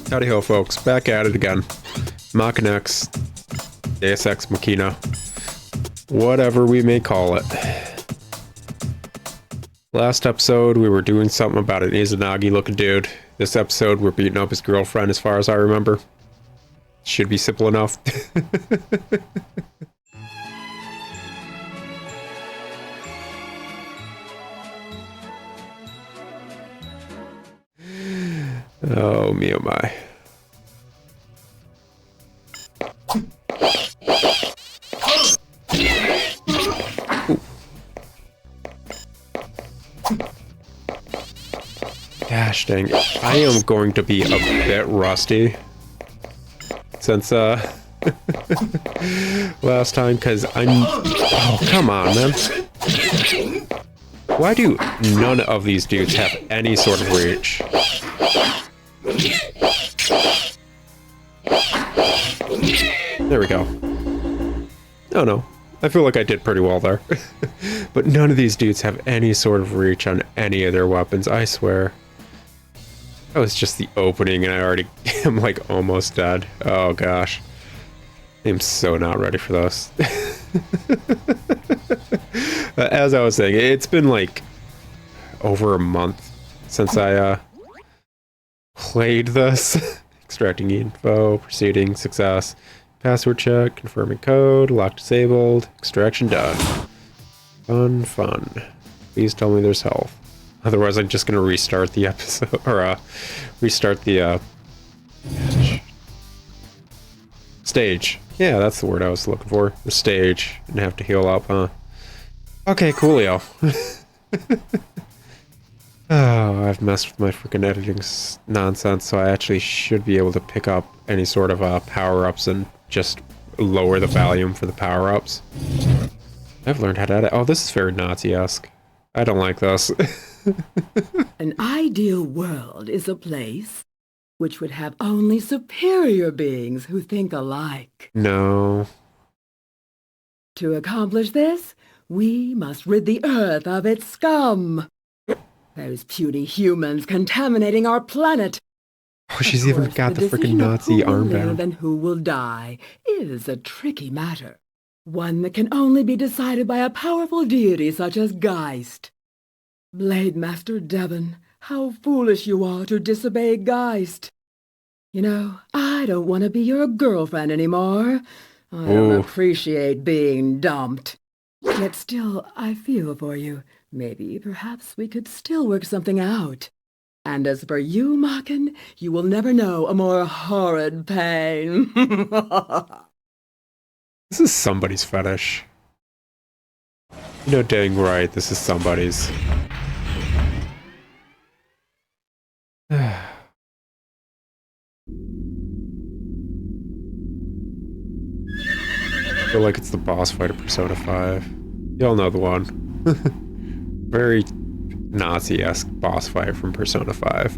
Howdy ho, folks. Back at it again. Maken X, Deus Ex Machina, whatever we may call it. Last episode, we were doing something about an Izanagi-looking dude. This episode, we're beating up his girlfriend, as far as I remember. Should be simple enough. Oh, me oh my. Ooh. Gosh dang it. I am going to be a bit rusty since last time, because I'm... Oh, come on, man. Why do none of these dudes have any sort of reach? There we go. Oh no, I feel like I did pretty well there. But none of these dudes have any sort of reach on any of their weapons, I swear. That was just the opening and I already am like almost dead. Oh gosh. I'm so not ready for this. As I was saying, it's been like over a month since I played this. Extracting info, proceeding, success, password check, confirming code, lock disabled, extraction done. Fun, fun. Please tell me there's health. Otherwise, I'm just gonna restart the episode, or restart the stage. Yeah, that's the word I was looking for. The stage, and have to heal up, huh? Okay, coolio. Oh, I've messed with my freaking editing nonsense, so I actually should be able to pick up any sort of power-ups and just lower the volume for the power-ups. I've learned how to edit. Oh, this is very Nazi-esque. I don't like this. An ideal world is a place which would have only superior beings who think alike. No. To accomplish this, we must rid the Earth of its scum. Those puny humans contaminating our planet. Oh, she's even got the freaking Nazi armband. And who will die is a tricky matter. One that can only be decided by a powerful deity such as Geist. Blade Master Devon, how foolish you are to disobey Geist. You know, I don't want to be your girlfriend anymore. I don't appreciate being dumped. Yet still, I feel for you. Maybe, perhaps we could still work something out. And as for you, Maken, you will never know a more horrid pain. This is somebody's fetish. You know dang right, this is somebody's. I feel like it's the boss fight of Persona 5. Y'all know the one. Very Nazi-esque boss fight from Persona 5.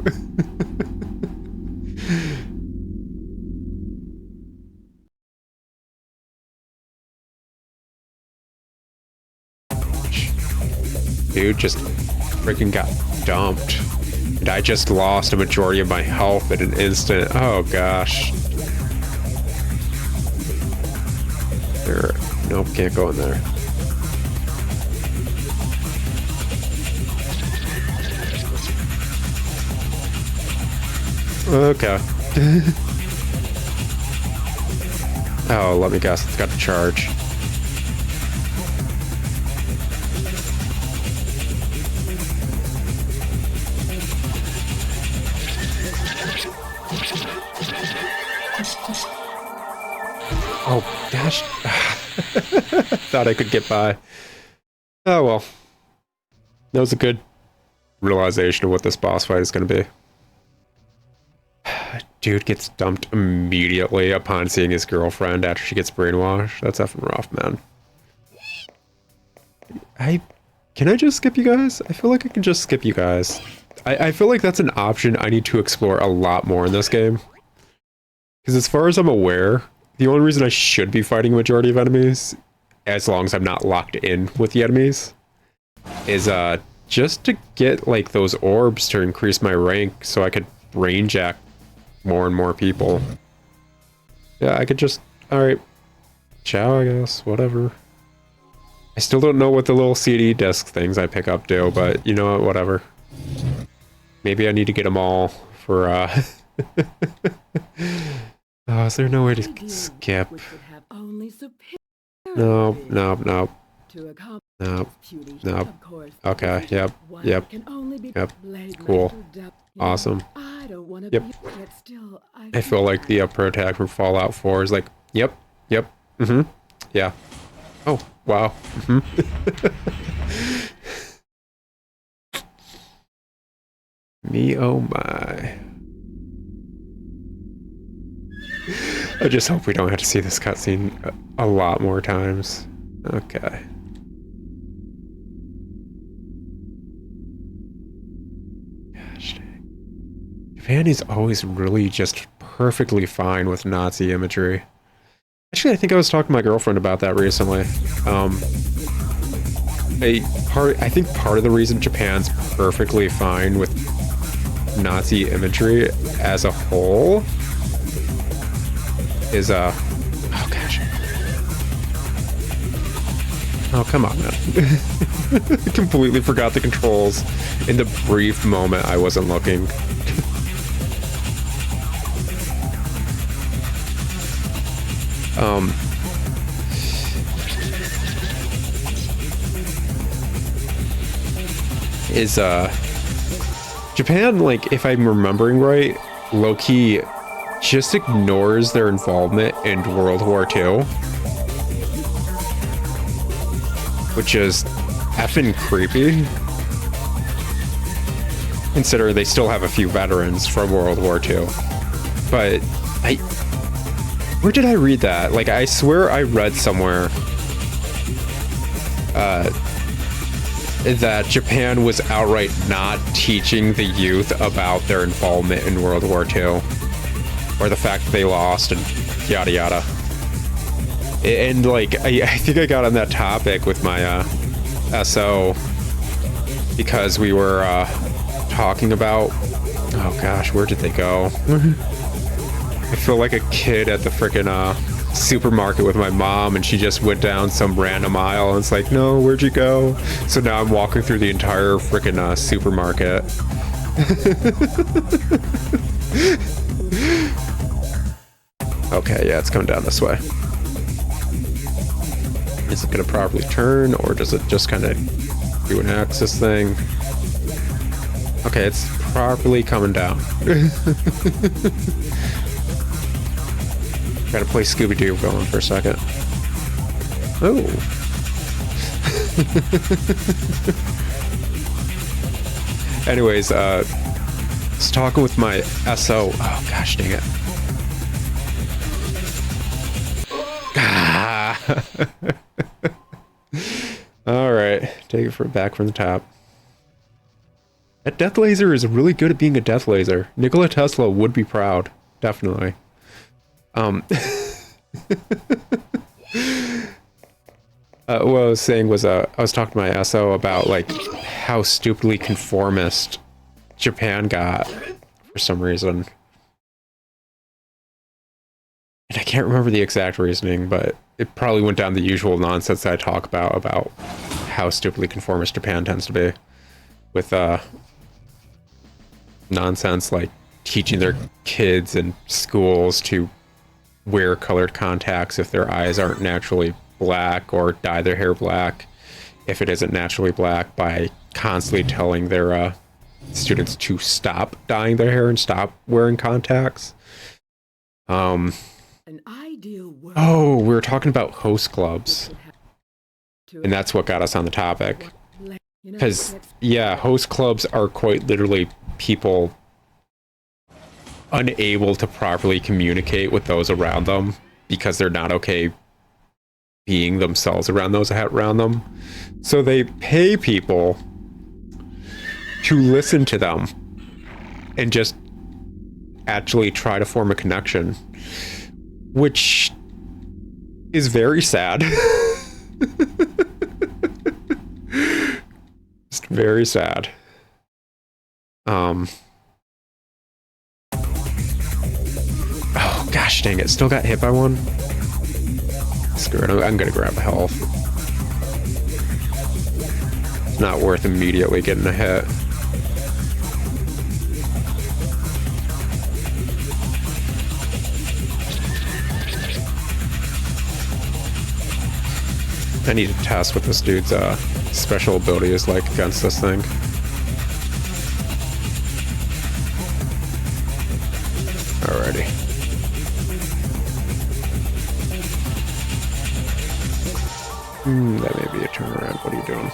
Dude just freaking got dumped. And I just lost a majority of my health in an instant. Oh gosh. There. Nope, can't go in there. Okay. Oh, let me guess. It's got to charge. Oh, gosh. Thought I could get by. Oh, well. That was a good realization of what this boss fight is going to be. Dude gets dumped immediately upon seeing his girlfriend after she gets brainwashed. That's effing rough, man. Can I just skip you guys? I feel like I can just skip you guys. I feel like that's an option I need to explore a lot more in this game. Because as far as I'm aware, the only reason I should be fighting a majority of enemies, as long as I'm not locked in with the enemies, is just to get like those orbs to increase my rank so I could brainjack more and more people. Yeah, I could just, alright, ciao, I guess, whatever. I still don't know what the little CD disc things I pick up do, but you know what, whatever. Maybe I need to get them all for, Oh, is there no way to skip? No. Okay, yep. Cool. Awesome. Yep. I feel like the pro tag from Fallout 4 is like, yep. Yeah. Oh, wow. Me, oh my. I just hope we don't have to see this cutscene a lot more times. Okay. Gosh dang. Japan is always really just perfectly fine with Nazi imagery. Actually, I think I was talking to my girlfriend about that recently. I think part of the reason Japan's perfectly fine with Nazi imagery as a whole is oh gosh. Oh, come on, man. I completely forgot the controls in the brief moment I wasn't looking. Japan, like, if I'm remembering right, low-key just ignores their involvement in World War II, which is effing creepy, considering they still have a few veterans from World War II. But where did I read that? Like, I swear I read somewhere that Japan was outright not teaching the youth about their involvement in World War II, or the fact that they lost, and yada yada. And like, I think I got on that topic with my SO because we were talking about, oh gosh, where did they go? I feel like a kid at the frickin' supermarket with my mom, and she just went down some random aisle, and it's like, no, where'd you go? So now I'm walking through the entire frickin' supermarket. Okay, yeah, it's coming down this way. Is it gonna properly turn, or does it just kind of do an axis thing? Okay, it's properly coming down. Gotta play Scooby-Doo going for a second. Oh. Anyways, I was talking with my SO. Oh, gosh dang it. Alright, take it back from the top. That death laser is really good at being a death laser. Nikola Tesla would be proud. Definitely. What I was saying was, I was talking to my SO about, like, how stupidly conformist Japan got for some reason. And I can't remember the exact reasoning, but it probably went down the usual nonsense that I talk about how stupidly conformist Japan tends to be. With, nonsense like teaching their kids in schools to wear colored contacts if their eyes aren't naturally black, or dye their hair black if it isn't naturally black, by constantly telling their students to stop dyeing their hair and stop wearing contacts. An ideal world. Oh, we were talking about host clubs, and that's what got us on the topic. Because, yeah, host clubs are quite literally people unable to properly communicate with those around them because they're not okay being themselves around those around them. So they pay people to listen to them and just actually try to form a connection, which is very sad. Just very sad. Gosh dang it, still got hit by one? Screw it, I'm gonna grab health. It's not worth immediately getting a hit. I need to test what this dude's special ability is like against this thing. Alrighty. That may be a turnaround. What are you doing?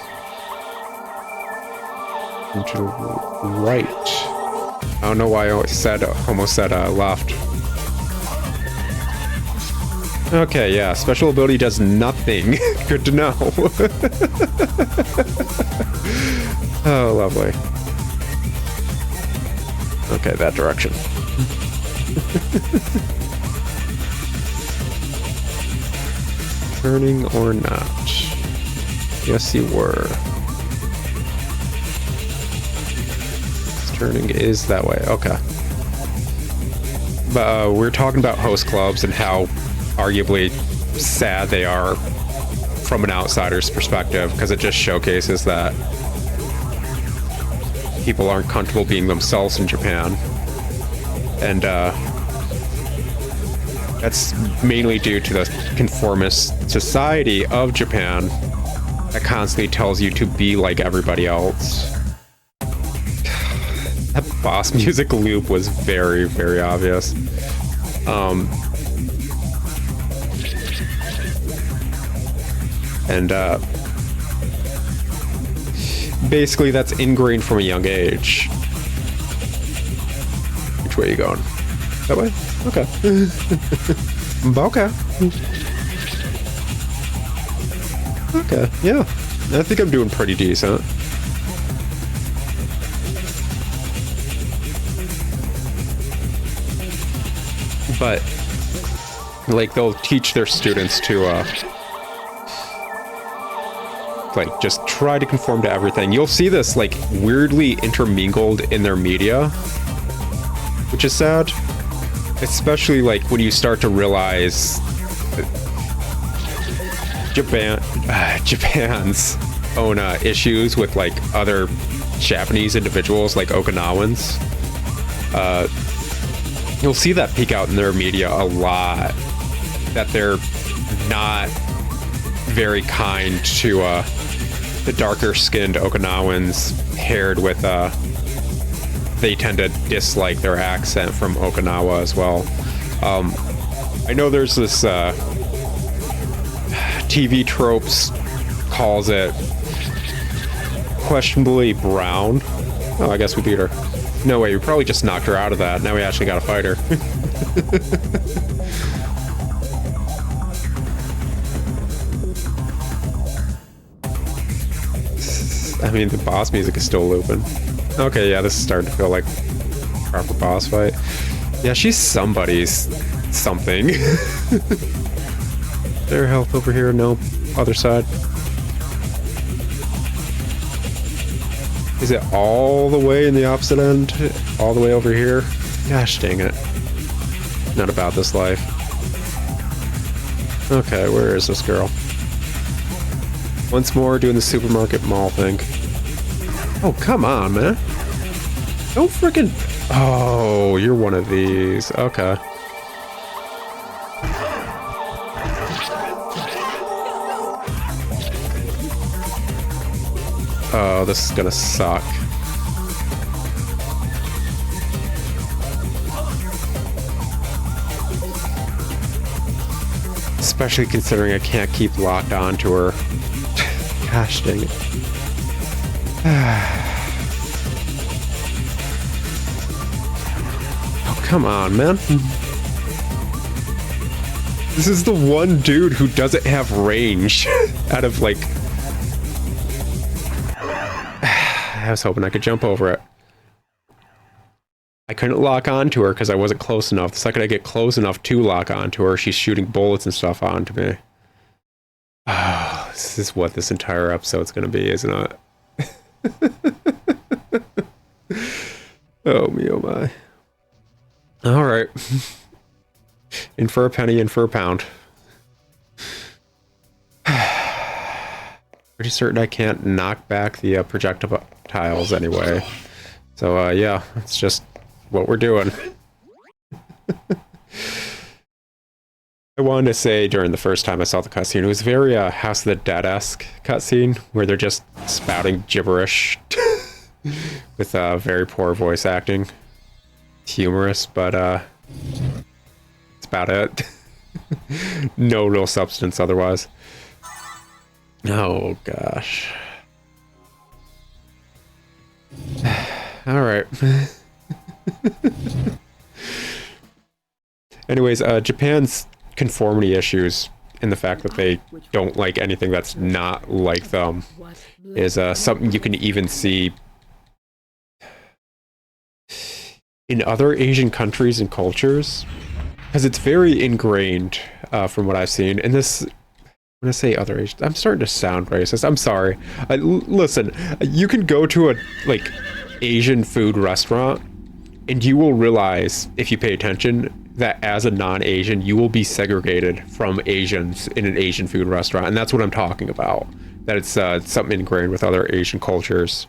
To the right. I don't know why I almost said left. Okay, yeah, special ability does nothing. Good to know. Oh, lovely. Okay, that direction. Turning or not? Yes, you were. Turning is that way. Okay. But we're talking about host clubs and how arguably sad they are from an outsider's perspective, because it just showcases that people aren't comfortable being themselves in Japan. And that's mainly due to the conformist society of Japan that constantly tells you to be like everybody else. That boss music loop was very, very obvious. And basically that's ingrained from a young age. Which way are you going? That way? Okay. Okay. Okay, yeah. I think I'm doing pretty decent. But, like, they'll teach their students to, like, just try to conform to everything. You'll see this, like, weirdly intermingled in their media, which is sad. Especially, like, when you start to realize Japan's own issues with, like, other Japanese individuals, like Okinawans. You'll see that peek out in their media a lot, that they're not very kind to the darker skinned Okinawans paired with they tend to dislike their accent from Okinawa as well. I know there's this TV tropes calls it questionably brown. Oh, I guess we beat her. No way, we probably just knocked her out of that. Now we actually gotta fight her. I mean, the boss music is still looping. Okay, yeah, this is starting to feel like a proper boss fight. Yeah, she's somebody's something. Their health over here, no. Other side. Is it all the way in the opposite end? All the way over here? Gosh dang it. Not about this life. Okay, where is this girl? Once more doing the supermarket mall thing. Oh, come on, man. Don't freaking... Oh, you're one of these. Okay. Oh, this is gonna suck. Especially considering I can't keep locked onto her. Gosh dang it. Oh, come on, man. This is the one dude who doesn't have range out of, like... I was hoping I could jump over it. I couldn't lock onto her because I wasn't close enough. The second I get close enough to lock onto her, she's shooting bullets and stuff onto me. Oh, this is what this entire episode's gonna be, isn't it? Oh me, oh my. Alright. In for a penny, in for a pound. Pretty certain I can't knock back the projectiles anyway. So, yeah, it's just what we're doing. I wanted to say during the first time I saw the cutscene, it was very House of the Dead-esque cutscene, where they're just spouting gibberish with very poor voice acting. It's humorous, but that's about it. No real substance otherwise. Oh, gosh. Alright. Anyways, Japan's conformity issues and the fact that they don't like anything that's not like them is something you can even see in other Asian countries and cultures, because it's very ingrained from what I've seen. And this, when I say other Asians, I'm starting to sound racist. I'm sorry. Listen, you can go to a Asian food restaurant and you will realize, if you pay attention, that as a non-Asian, you will be segregated from Asians in an Asian food restaurant. And that's what I'm talking about. That it's something ingrained with other Asian cultures.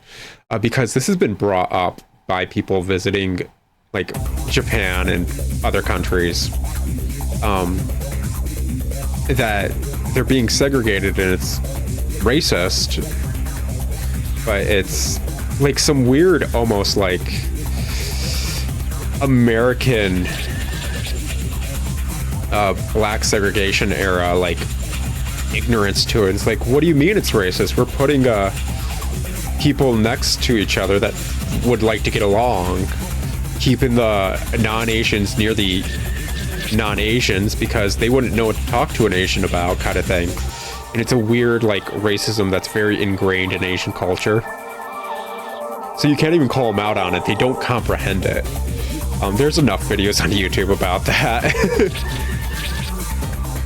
Because this has been brought up by people visiting like Japan and other countries. That they're being segregated and it's racist. But it's like some weird, almost like American black segregation era, like ignorance to it. It's like, what do you mean it's racist? We're putting people next to each other that would like to get along, keeping the non-Asians near the non-Asians because they wouldn't know what to talk to an Asian about, kind of thing. And it's a weird like racism that's very ingrained in Asian culture. So you can't even call them out on it. They don't comprehend it. There's enough videos on YouTube about that.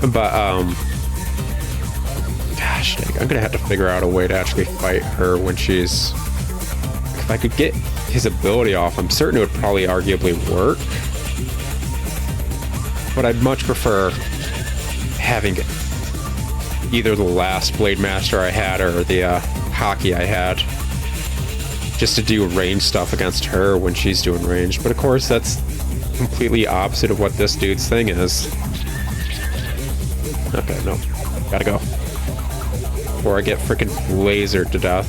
But, gosh dang, I'm gonna have to figure out a way to actually fight her when she's... If I could get his ability off, I'm certain it would probably arguably work. But I'd much prefer having either the last Blade Master I had or the hockey I had, just to do range stuff against her when she's doing range. But of course, that's completely opposite of what this dude's thing is. Okay, no. Gotta go. Before I get freaking lasered to death.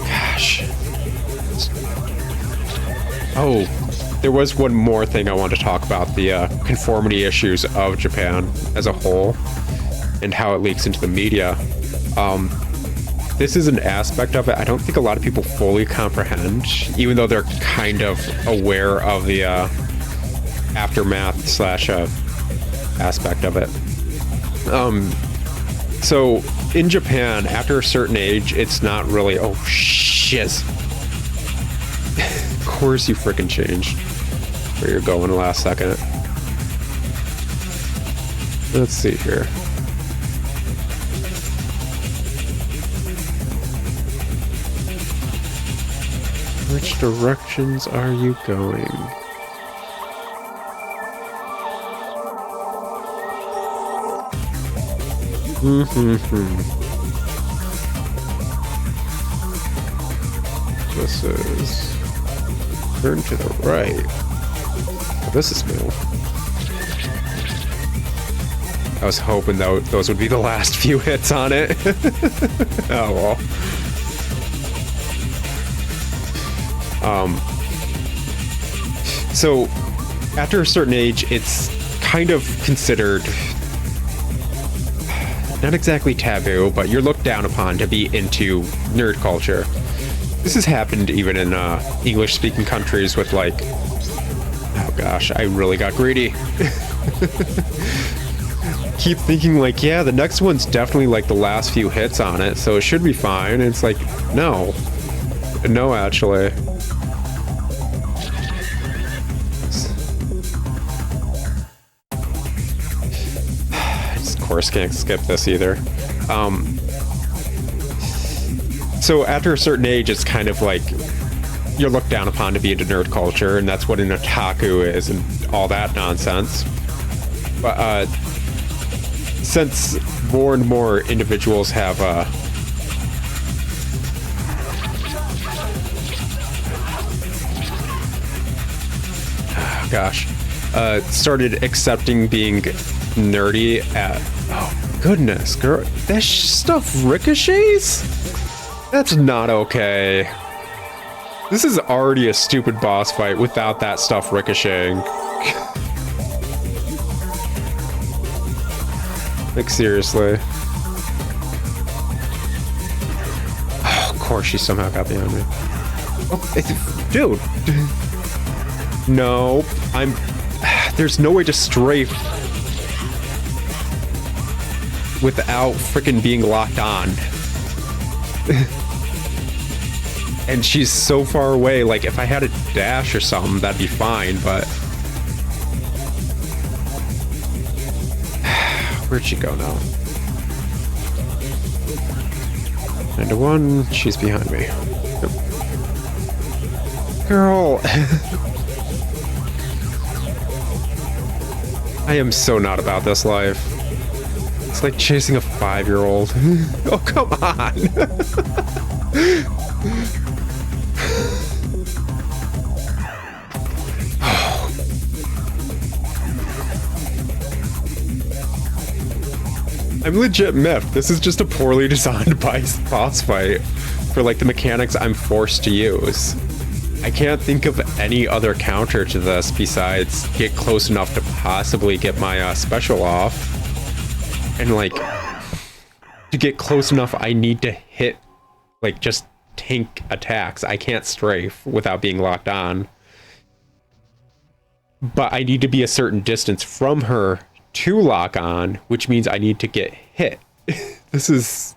Gosh. Oh, there was one more thing I wanted to talk about. The conformity issues of Japan as a whole and how it leaks into the media. This is an aspect of it I don't think a lot of people fully comprehend, even though they're kind of aware of the aftermath slash aspect of it. So in Japan, after a certain age, it's not really, oh shiz. Of course you freaking changed where you're going last second. Let's see here. Which directions are you going? This is... Turn to the right. Oh, this is new. I was hoping those would be the last few hits on it. Oh well. So after a certain age, it's kind of considered not exactly taboo, but you're looked down upon to be into nerd culture. This has happened even in English-speaking countries with like, oh gosh, I really got greedy. Keep thinking like, yeah, the next one's definitely like the last few hits on it, so it should be fine. And it's like, no, actually. Of course, can't skip this either. So after a certain age, it's kind of like you're looked down upon to be into nerd culture, and that's what an otaku is, and all that nonsense. But since more and more individuals have started accepting being nerdy at... Oh, goodness, girl. That stuff ricochets? That's not okay. This is already a stupid boss fight without that stuff ricocheting. Like, seriously. Oh, of course she somehow got behind me. Oh, dude. No, there's no way to strafe without freaking being locked on. And she's so far away, like, if I had a dash or something, that'd be fine, but... Where'd she go now? 9-1, she's behind me. Yep. Girl! I am so not about this life. It's like chasing a 5-year-old. Oh, come on! I'm legit miffed. This is just a poorly designed boss fight for like the mechanics I'm forced to use. I can't think of any other counter to this besides get close enough to possibly get my special off. And like, to get close enough, I need to hit like just tank attacks. I can't strafe without being locked on. But I need to be a certain distance from her to lock on, which means I need to get hit. This is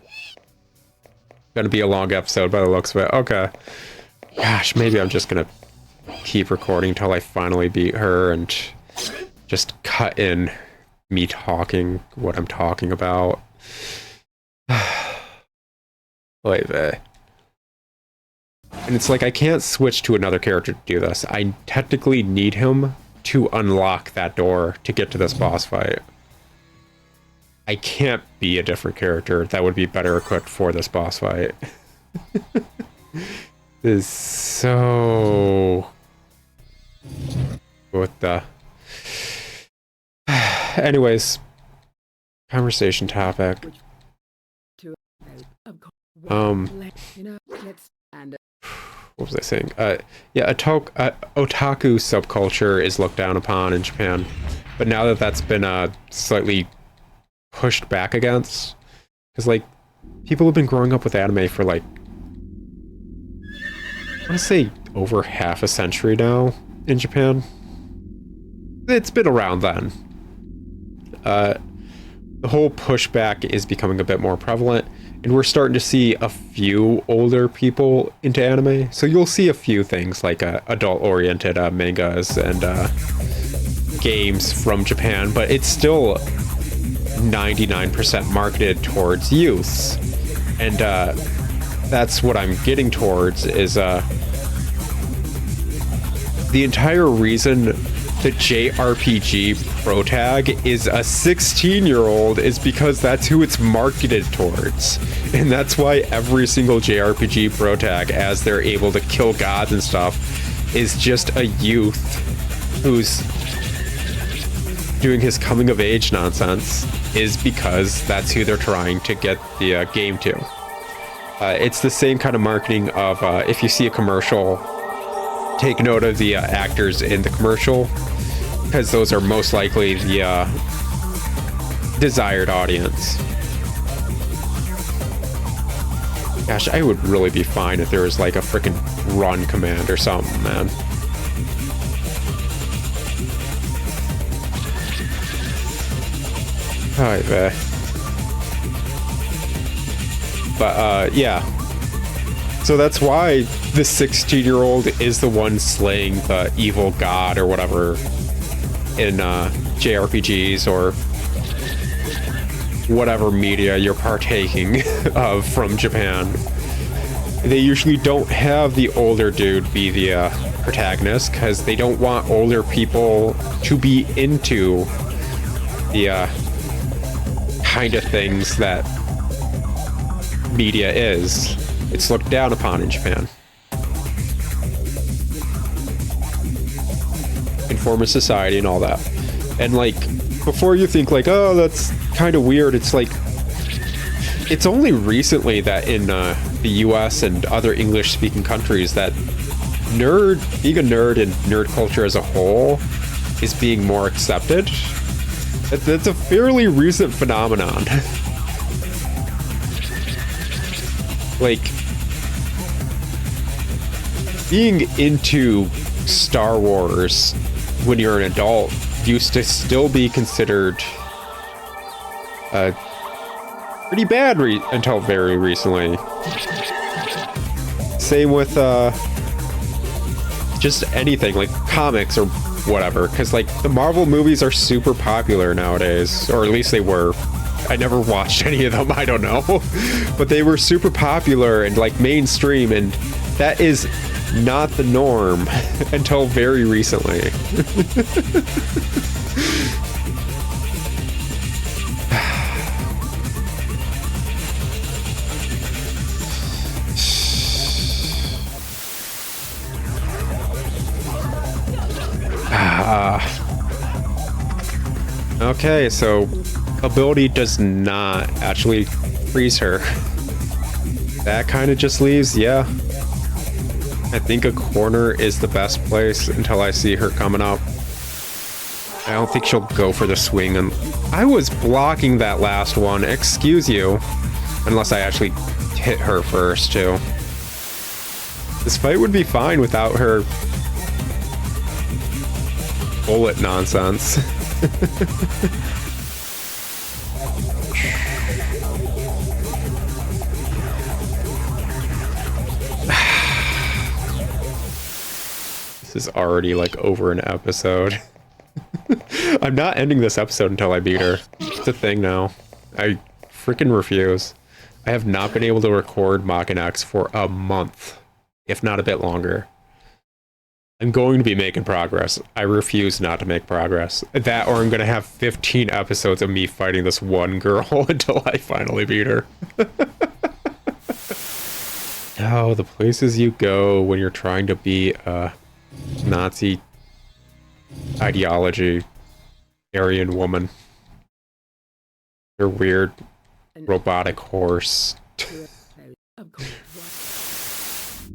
gonna be a long episode by the looks of it. Okay. Gosh, maybe I'm just gonna keep recording until I finally beat her and just cut in me talking what I'm talking about. Like, and it's like I can't switch to another character to do this. I technically need him to unlock that door to get to this boss fight. I can't be a different character that would be better equipped for this boss fight. This is so... What the... Anyways, conversation topic. What was I saying? Yeah, otaku subculture is looked down upon in Japan, but now that that's been slightly pushed back against, because like people have been growing up with anime for like, I want to say over half a century now in Japan. It's been around then. The whole pushback is becoming a bit more prevalent, and we're starting to see a few older people into anime. So you'll see a few things like adult-oriented mangas and games from Japan, but it's still 99% marketed towards youths. And that's what I'm getting towards is the entire reason the JRPG protag is a 16-year-old is because that's who it's marketed towards. And that's why every single JRPG protag, as they're able to kill gods and stuff, is just a youth who's doing his coming of age nonsense, is because that's who they're trying to get the game to. It's the same kind of marketing of if you see a commercial, take note of the actors in the commercial, because those are most likely the desired audience. Gosh, I would really be fine if there was like a freaking run command or something, man. Alright, but yeah. So that's why the 16-year-old is the one slaying the evil god or whatever in JRPGs or whatever media you're partaking of from Japan. they usually don't have the older dude be the protagonist because they don't want older people to be into the kind of things that media is. It's looked down upon in Japan. Informist society and all that. And like, before you think like, oh, that's kind of weird, it's like, it's only recently that in the US and other English-speaking countries that being a nerd and nerd culture as a whole is being more accepted. That's a fairly recent phenomenon. Like, being into Star Wars when you're an adult used to still be considered pretty bad until very recently. Same with just anything like comics or whatever, because like the Marvel movies are super popular nowadays, or at least they were. I never watched any of them, I don't know. But they were super popular and like mainstream, and that is not the norm until very recently. Okay, so ability does not actually freeze her. That kind of just leaves, yeah. I think a corner is the best place until I see her coming up. I don't think she'll go for the swing. And I was blocking that last one, excuse you. Unless I actually hit her first, too. This fight would be fine without her bullet nonsense. This is already like over an episode. I'm not ending this episode until I beat her. It's a thing now. I freaking refuse. I have not been able to record Maken X for a month, if not a bit longer. I'm going to be making progress. I refuse not to make progress. That, or I'm going to have 15 episodes of me fighting this one girl until I finally beat her. Oh, the places you go when you're trying to be a Nazi ideology Aryan woman. Your weird robotic horse.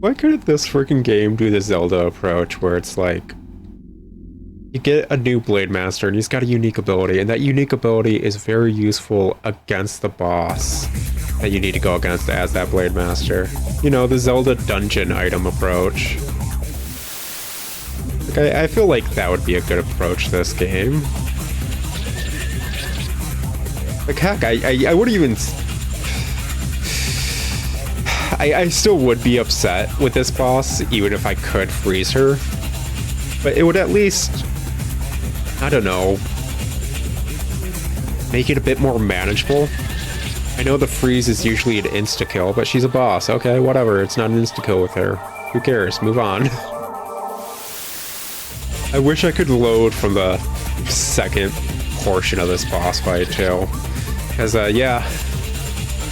Why couldn't this freaking game do the Zelda approach where it's like you get a new Blade Master and he's got a unique ability, and that unique ability is very useful against the boss that you need to go against as that Blade Master. You know, the Zelda dungeon item approach. Like, I feel like that would be a good approach to this game. Like, heck, I wouldn't even... I still would be upset with this boss, even if I could freeze her. But it would at least, I don't know, make it a bit more manageable. I know the freeze is usually an insta-kill, but she's a boss. Okay, whatever, it's not an insta-kill with her. Who cares? Move on. I wish I could load from the second portion of this boss fight, too. Because, yeah,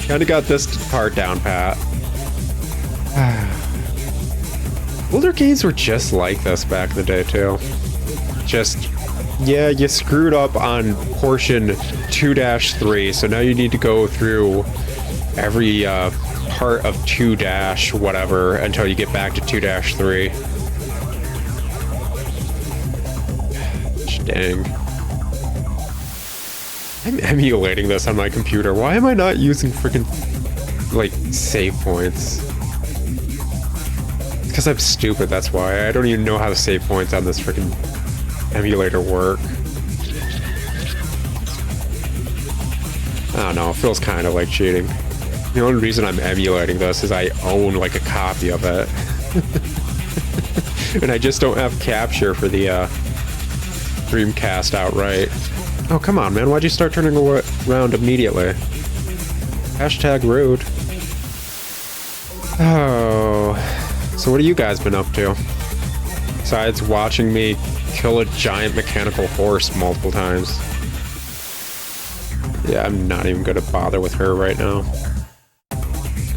kinda got this part down pat. Older games were just like this back in the day, too. Just, yeah, you screwed up on portion 2-3, so now you need to go through every part of 2-whatever until you get back to 2-3. Dang. I'm emulating this on my computer. Why am I not using freaking, like, save points? Because I'm stupid, that's why. I don't even know how the save points on this freaking emulator work. I don't know, it feels kind of like cheating. The only reason I'm emulating this is I own, like, a copy of it. And I just don't have capture for the, Dreamcast outright. Oh, come on, man. Why'd you start turning around immediately? Hashtag rude. Oh, so what have you guys been up to? Besides watching me kill a giant mechanical horse multiple times. Yeah, I'm not even gonna bother with her right now.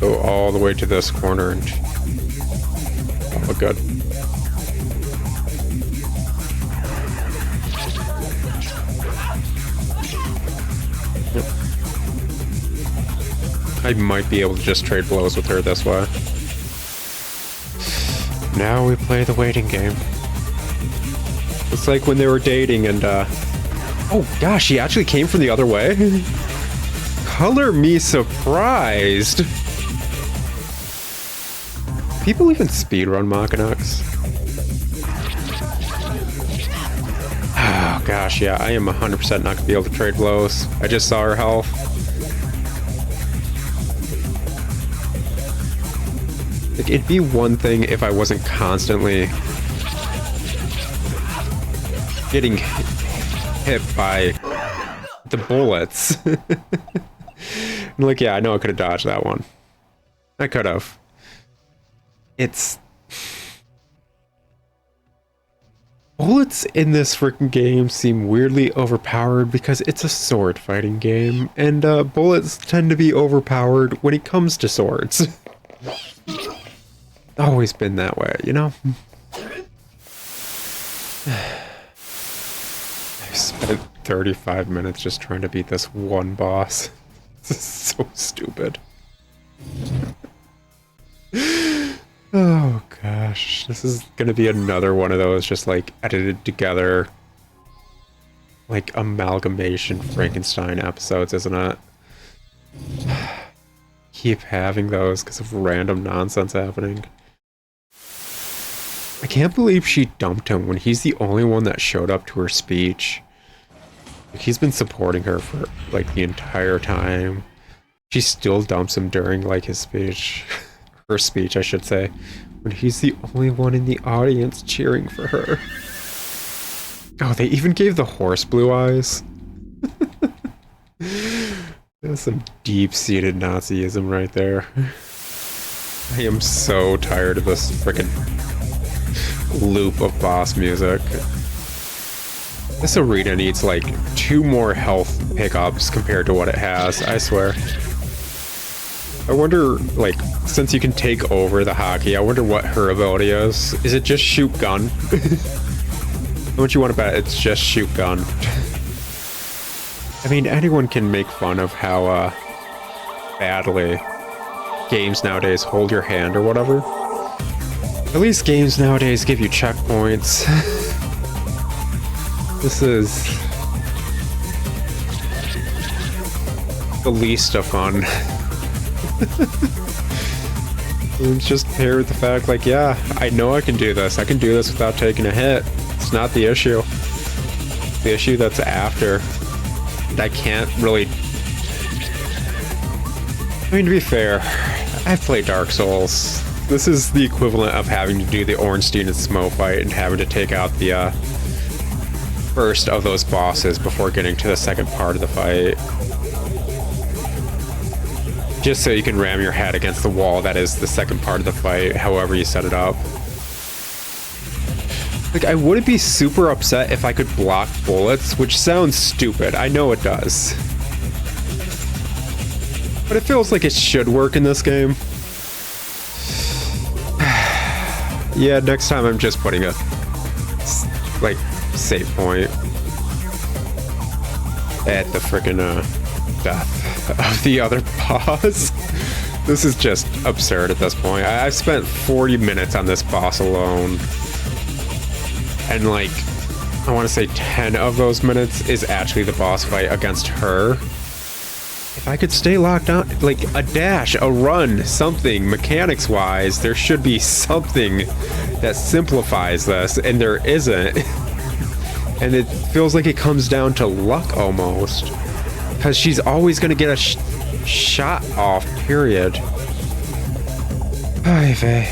Go all the way to this corner and all good. I might be able to just trade blows with her this way. Now we play the waiting game. It's like when they were dating and, oh gosh, she actually came from the other way? Color me surprised! People even speedrun Maken X? Oh gosh, yeah, I am 100% not gonna be able to trade blows. I just saw her health. Like, it'd be one thing if I wasn't constantly getting hit by the bullets. Like, yeah, I know I could have dodged that one. I could have. It's... Bullets in this freaking game seem weirdly overpowered because it's a sword fighting game, and bullets tend to be overpowered when it comes to swords. Always been that way, you know? I spent 35 minutes just trying to beat this one boss. This is so stupid. Oh gosh, this is gonna be another one of those just like edited together like amalgamation Frankenstein episodes, isn't it? Keep having those because of random nonsense happening. I can't believe she dumped him when he's the only one that showed up to her speech. Like, he's been supporting her for like the entire time. She still dumps him during like his speech. Her speech, I should say. When he's the only one in the audience cheering for her. Oh, they even gave the horse blue eyes. That's some deep-seated Nazism right there. I am so tired of this frickin' loop of boss music. This arena needs like 2 more health pickups compared to what it has, I swear. I wonder, like, since you can take over the hockey, I wonder what her ability is. Is it just shoot gun? How much you want to bet it's just shoot gun? I mean, anyone can make fun of how badly games nowadays hold your hand or whatever. At least games nowadays give you checkpoints. This is the least of fun. It's just paired with the fact, like, yeah, I know I can do this. I can do this without taking a hit. It's not the issue. The issue that's after. I can't really... I mean, to be fair, I've played Dark Souls. This is the equivalent of having to do the Ornstein and Smough fight and having to take out the first of those bosses before getting to the second part of the fight. Just so you can ram your head against the wall that is the second part of the fight, however you set it up. Like, I wouldn't be super upset if I could block bullets, which sounds stupid. I know it does. But it feels like it should work in this game. Yeah, next time I'm just putting a, like, save point at the frickin' death of the other boss. This is just absurd at this point. I've spent 40 minutes on this boss alone. And like, I want to say 10 of those minutes is actually the boss fight against her. If I could stay locked on, like a dash, a run, something, mechanics-wise, there should be something that simplifies this, and there isn't. And it feels like it comes down to luck almost. Because she's always going to get a shot off, period. Ay vey.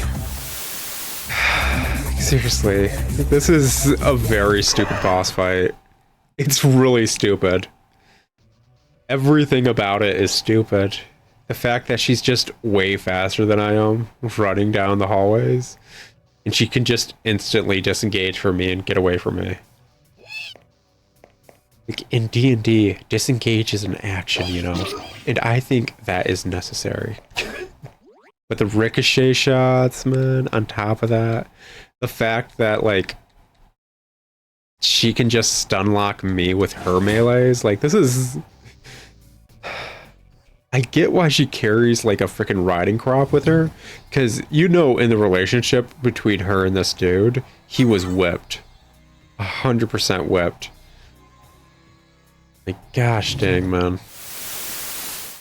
Seriously, this is a very stupid boss fight. It's really stupid. Everything about it is stupid. the fact that she's just way faster than I am running down the hallways, and she can just instantly disengage from me and get away from me. Like in D&D, disengage is an action, you know, and I think that is necessary. But the ricochet shots, man, on top of that, the fact that like she can just stun lock me with her melees, like this is... I get why she carries like a freaking riding crop with her, because you know in the relationship between her and this dude, he was whipped. 100% whipped. Like, gosh dang, man.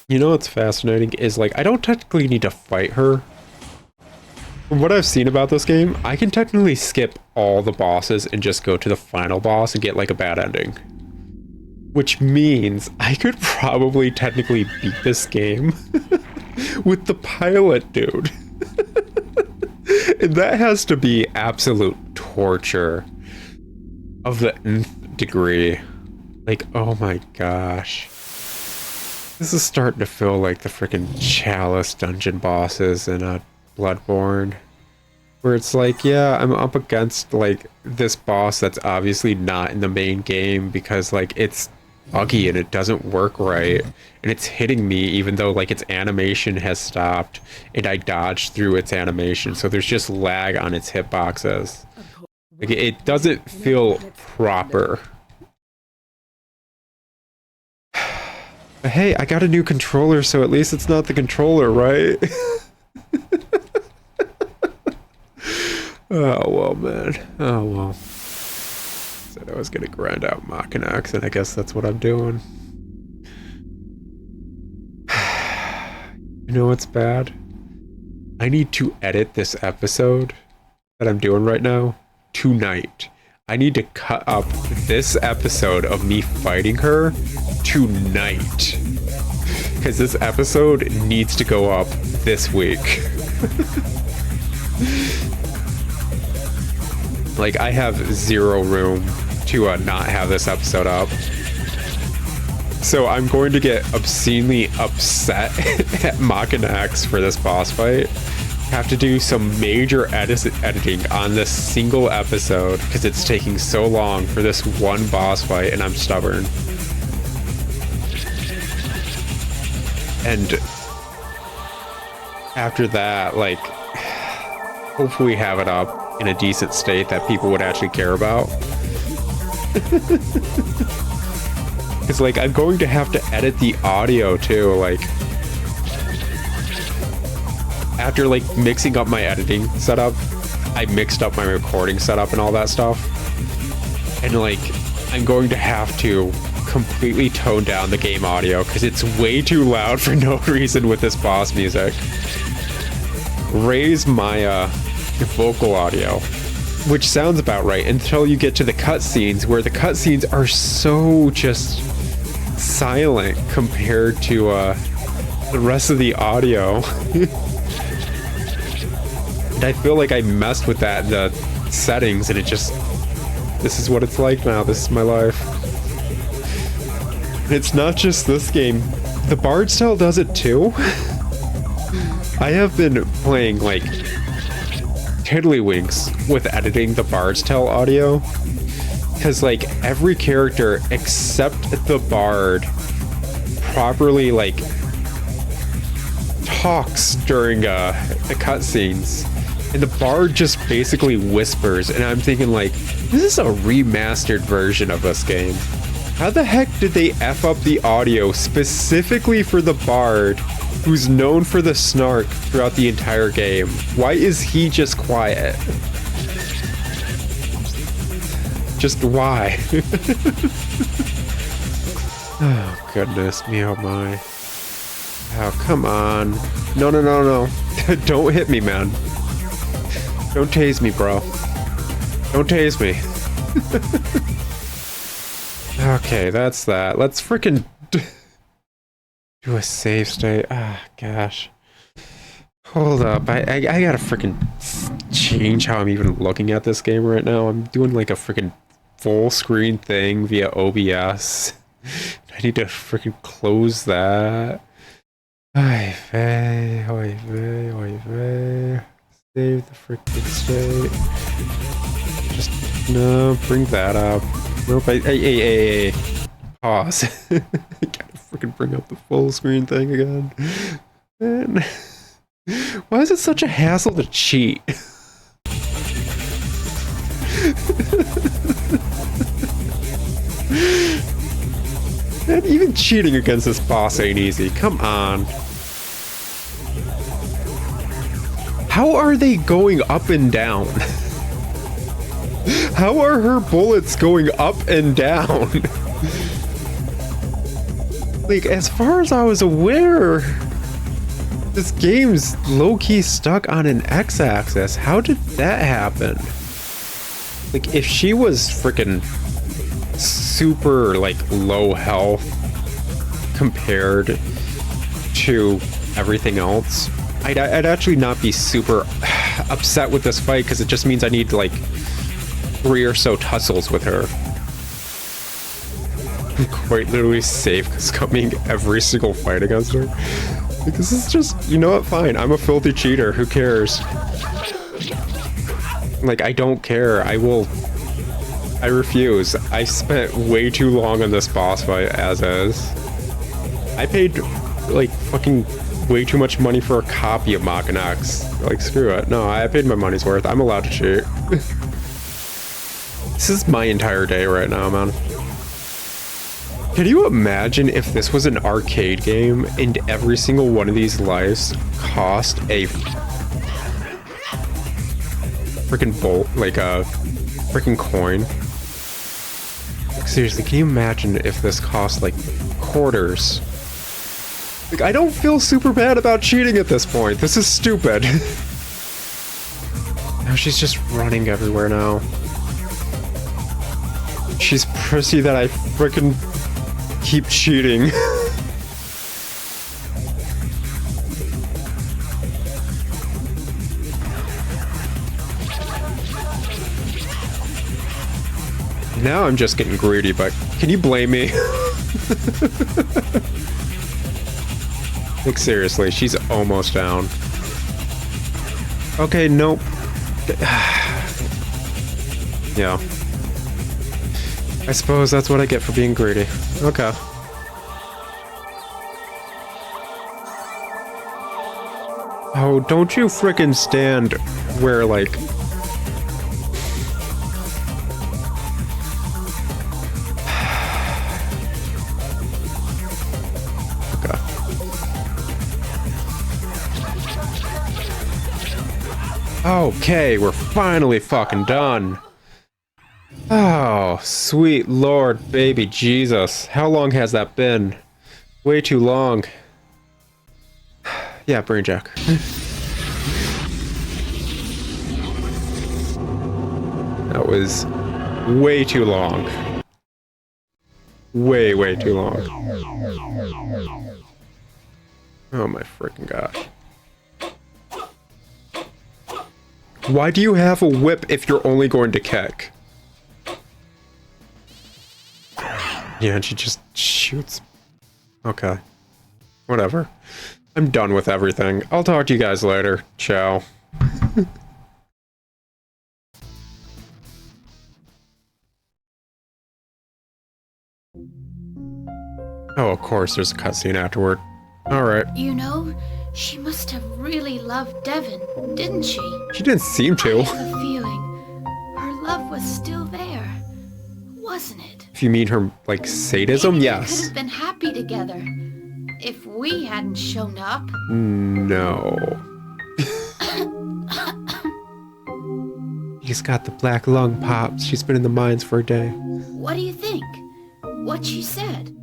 You know what's fascinating is, like, I don't technically need to fight her. From what I've seen about this game, I can technically skip all the bosses and just go to the final boss and get, like, a bad ending. Which means I could probably technically beat this game with the pilot dude. And that has to be absolute torture of the nth degree. Like, oh my gosh. This is starting to feel like the freaking Chalice dungeon bosses in Bloodborne. Where it's like, yeah, I'm up against, like, this boss that's obviously not in the main game because, like, it's buggy and it doesn't work right. And it's hitting me even though, like, its animation has stopped and I dodged through its animation. So there's just lag on its hitboxes. Like, it doesn't feel proper. But hey, I got a new controller, so at least it's not the controller, right? Oh, well, man. Oh, well. Said I was gonna grind out Maken X, and I guess that's what I'm doing. You know what's bad? I need to edit this episode that I'm doing right now tonight. I need to cut up this episode of me fighting her tonight. Because this episode needs to go up this week. Like, I have zero room to not have this episode up. So I'm going to get obscenely upset at Maken X for this boss fight. Have to do some major editing on this single episode because it's taking so long for this one boss fight, and I'm stubborn. And after that, like, hopefully have it up in a decent state that people would actually care about. Because, like, I'm going to have to edit the audio too, like, after, like, mixing up my editing setup, I mixed up my recording setup and all that stuff. And, like, I'm going to have to completely tone down the game audio because it's way too loud for no reason with this boss music. Raise my vocal audio, which sounds about right until you get to the cutscenes, where the cutscenes are so just silent compared to the rest of the audio. And I feel like I messed with that in the settings, and it just, this is what it's like now. This is my life. And it's not just this game. The Bard's Tale does it too. I have been playing like tiddlywinks with editing the Bard's Tale audio, because like every character except the Bard properly like talks during the cutscenes, and the Bard just basically whispers, and I'm thinking like, this is a remastered version of this game. How the heck did they F up the audio specifically for the Bard, who's known for the snark throughout the entire game? Why is he just quiet? Just why? Oh, goodness me, oh my. Oh, come on. No, no, no, no. Don't hit me, man. Don't tase me, bro. Don't tase me. Okay, that's that. Let's freaking do a save state. Ah, gosh. Hold up. I gotta freaking change how I'm even looking at this game right now. I'm doing like a freaking full screen thing via OBS. I need to freaking close that. Oy vey, oy vey, oy vey. Save the freaking state. Just, no, bring that up. Nope, hey. Pause. I gotta freaking bring up the full screen thing again. Man. Why is it such a hassle to cheat? And even cheating against this boss ain't easy. Come on. How are they going up and down? How are her bullets going up and down? Like, as far as I was aware, this game's low-key stuck on an X-axis. How did that happen? Like, if she was freaking super, like, low health compared to everything else, I'd actually not be super upset with this fight, because it just means I need, like, 3 or so tussles with her. I'm quite literally safe scumming every single fight against her. Like, this is just, you know what, fine, I'm a filthy cheater, who cares? Like, I don't care, I refuse. I spent way too long on this boss fight as is. I paid, like, fucking way too much money for a copy of Maken X. Like, screw it. No, I paid my money's worth. I'm allowed to cheat. This is my entire day right now, man. Can you imagine if this was an arcade game and every single one of these lives cost a freaking bolt, like a freaking coin? Seriously, can you imagine if this cost like quarters? Like, I don't feel super bad about cheating at this point. This is stupid. Now she's just running everywhere now. She's prissy that I frickin' keep cheating. Now I'm just getting greedy, but can you blame me? Like, seriously, she's almost down. Okay, nope. Yeah. I suppose that's what I get for being greedy. Okay. Oh, don't you frickin' stand where, like... Okay, we're finally fucking done. Oh, sweet Lord, baby Jesus. How long has that been? Way too long. Yeah, brain jack. That was way too long. Way too long. Oh my freaking gosh. Why do you have a whip if you're only going to kick? Yeah, and she just shoots. Okay. Whatever. I'm done with everything. I'll talk to you guys later. Ciao. Oh, of course, there's a cutscene afterward. Alright. You know, she must have really loved Devon, didn't she? She didn't seem to. I have a feeling her love was still there, wasn't it? If you mean her, like, sadism, Maybe yes. They could have been happy together if we hadn't shown up. No. She's got the black lung pops. She's been in the mines for a day. What do you think? What she said?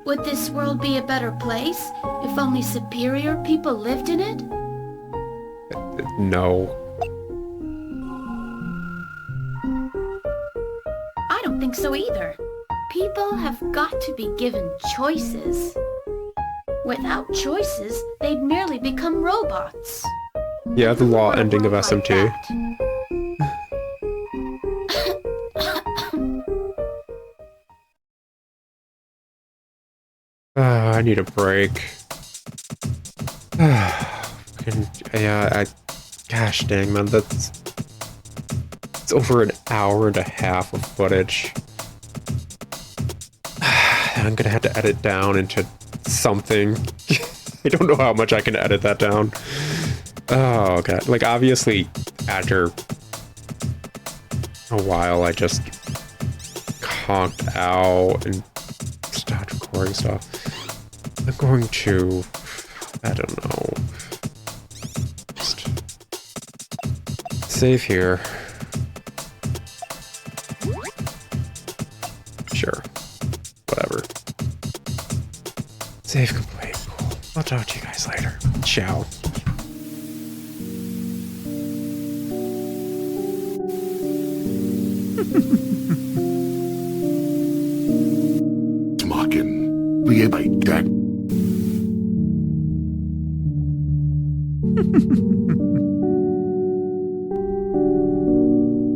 Would this world be a better place if only superior people lived in it? No. I don't think so either. People have got to be given choices. Without choices, they'd merely become robots. Yeah, the law ending of SMT. I need a break. Yeah, gosh dang, man, it's over an hour and a half of footage. I'm gonna have to edit down into something. I don't know how much I can edit that down. Oh god, like obviously after a while I just conked out and stopped recording stuff. I'm going to, I don't know, just save here. Sure, whatever. Save complete. Cool. I'll talk to you guys later. Ciao. Maken, wie jij bij